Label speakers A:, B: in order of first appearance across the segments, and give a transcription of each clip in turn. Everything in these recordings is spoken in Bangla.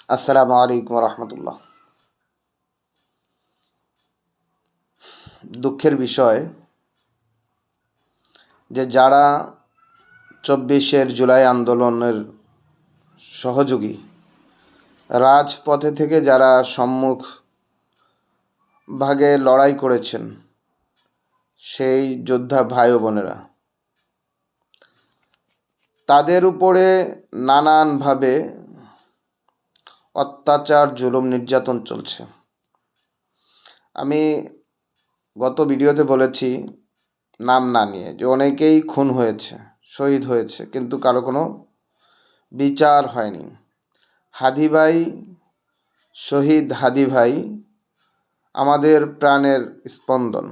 A: আসসালামু আলাইকুম রহমতুল্লাহ। দুঃখের বিষয় যে যারা ২৪শে জুলাই আন্দোলনের সহযোগী, রাজপথে থেকে যারা সম্মুখ ভাগে লড়াই করেছেন, সেই যোদ্ধা ভাই ও বোনেরা, তাদের উপরে নানানভাবে অত্যাচার, জুলুম, নির্যাতন চলছে। আমি গত ভিডিওতে বলেছি, নাম না নিয়ে, যে অনেকেই খুন হয়েছে, শহীদ হয়েছে, কিন্তু কারো কোনো বিচার হয়নি। হাদি ভাই, শহীদ হাদি ভাই আমাদের প্রাণের স্পন্দন।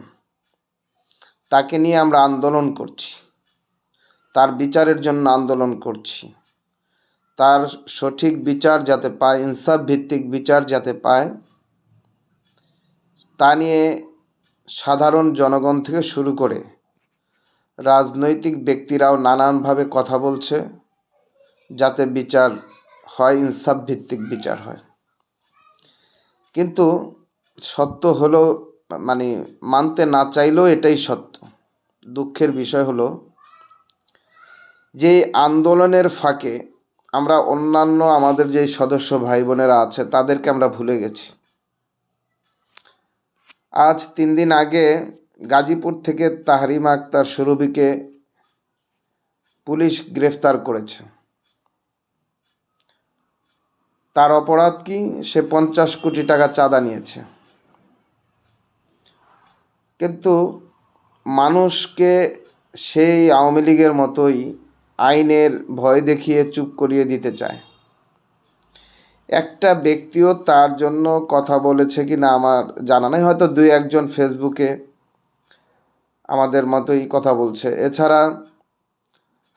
A: তাকে নিয়ে আমরা আন্দোলন করছি, তার বিচারের জন্য আন্দোলন করছি। তার সঠিক বিচার যাতে পায়, ইনসাফ ভিত্তিক বিচার যাতে পায়, তা নিয়ে সাধারণ জনগণ থেকে শুরু করে রাজনৈতিক ব্যক্তিরাও নানানভাবে কথা বলছে, যাতে বিচার হয়, ইনসাফ ভিত্তিক বিচার হয়। কিন্তু সত্য হলো, মানতে না চাইলেও এটাই সত্য। দুঃখের বিষয় হলো যে আন্দোলনের ফাঁকে আমরা অন্যান্য আমাদের যে সদস্য ভাই বোনেরা আছে তাদেরকে আমরা ভুলে গেছি। আজ ৩ দিন আগে গাজীপুর থেকে তাহরিমা আক্তার সুরভিকে পুলিশ গ্রেফতার করেছে। তার অপরাধ কি? সে ৫০ কোটি টাকা চাঁদা নিয়েছে। কিন্তু মানুষকে সেই আওয়ামী লীগের মতোই আইনের ভয় দেখিয়ে চুপ করিয়ে দিতে চায়। একটা ব্যক্তিও তার জন্য কথা বলেছে কি না আমার জানা নেই, হয়তো ২-১ জন ফেসবুকে আমাদের মতোই কথা বলছে। এছাড়া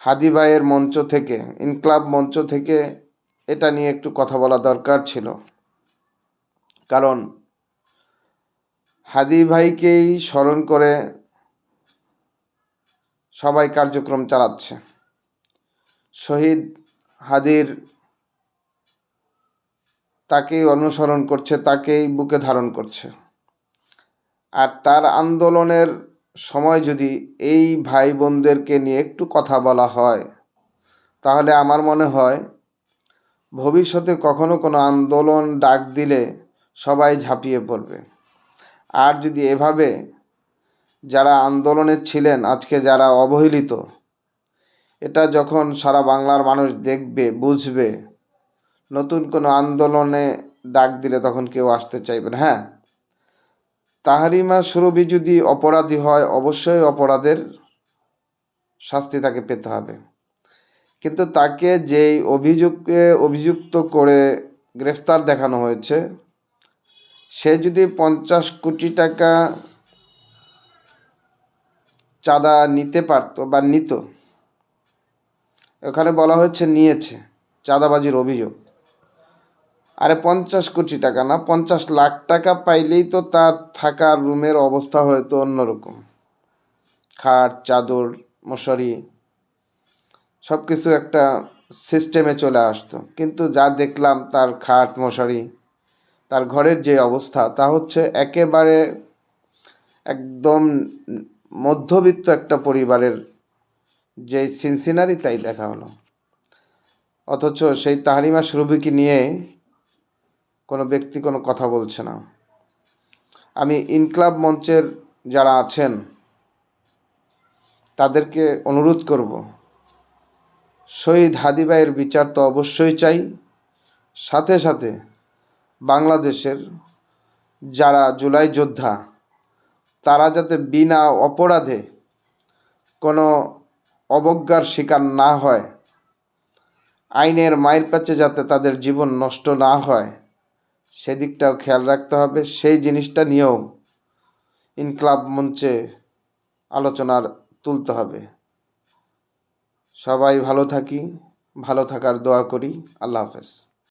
A: হাদি ভাইয়ের মঞ্চ থেকে, ইনকলাব মঞ্চ থেকে এটা নিয়ে একটু কথা বলা দরকার ছিল। কারণ হাদি ভাইকেই স্মরণ করে সবাই কার্যক্রম চালাচ্ছে। শহীদ হাদির তাকেই অনুসরণ করছে, তাকেই বুকে ধারণ করছে। আর তার আন্দোলনের সময় যদি এই ভাই বোনদেরকে নিয়ে একটু কথা বলা হয়, তাহলে আমার মনে হয় ভবিষ্যতে কখনো কোনো আন্দোলন ডাক দিলে সবাই ঝাঁপিয়ে পড়বে। আর যদি এভাবে যারা আন্দোলনে ছিলেন, আজকে যারা অবহেলিত, এটা যখন সারা বাংলার মানুষ দেখবে, বুঝবে, নতুন কোনো আন্দোলনে ডাক দিলে তখন কেউ আসতে চাইবে না। হ্যাঁ, তাহরিমা সুরভি যদি অপরাধী হয়, অবশ্যই অপরাধের শাস্তি তাকে পেতে হবে। কিন্তু তাকে যেই অভিযুক্ত করে গ্রেফতার দেখানো হয়েছে, সে যদি ৫০ কোটি টাকা চাঁদা নিতে পারত বা নিত, ওখানে বলা হয়েছে নিয়েছে, চাঁদাবাজির অভিযোগ। আরে ৫০ কোটি টাকা না, ৫০ লাখ টাকা পাইলেই তো তার থাকার রুমের অবস্থা হয়তো অন্যরকম। খাট, চাদর, মশারি সব কিছু একটা সিস্টেমে চলে আসতো। কিন্তু যা দেখলাম, তার খাট, মশারি, তার ঘরের যে অবস্থা, তা হচ্ছে একেবারে একদম মধ্যবিত্ত একটা পরিবারের যে সিনসিনারি, তাই দেখা হলো। অথচ সেই তাহরিমা সুরভিকে নিয়ে কোনো ব্যক্তি কোনো কথা বলছে না। আমি ইনকলাব মঞ্চের যারা আছেন তাদেরকে অনুরোধ করব, শহীদ হাদি ভাইয়ের বিচার তো অবশ্যই চাই, সাথে সাথে বাংলাদেশের যারা জুলাই যোদ্ধা, তারা যাতে বিনা অপরাধে কোনো অবজ্ঞার শিকার না হয়, আইনের মাইর প্যাচে যাতে তাদের জীবন নষ্ট না হয়, সেদিকটাও খেয়াল রাখতে হবে। সেই জিনিসটা নিয়েও ইনকলাব মঞ্চে আলোচনার তুলতে হবে। সবাই ভালো থাকি, ভালো থাকার দোয়া করি। আল্লাহ হাফেজ।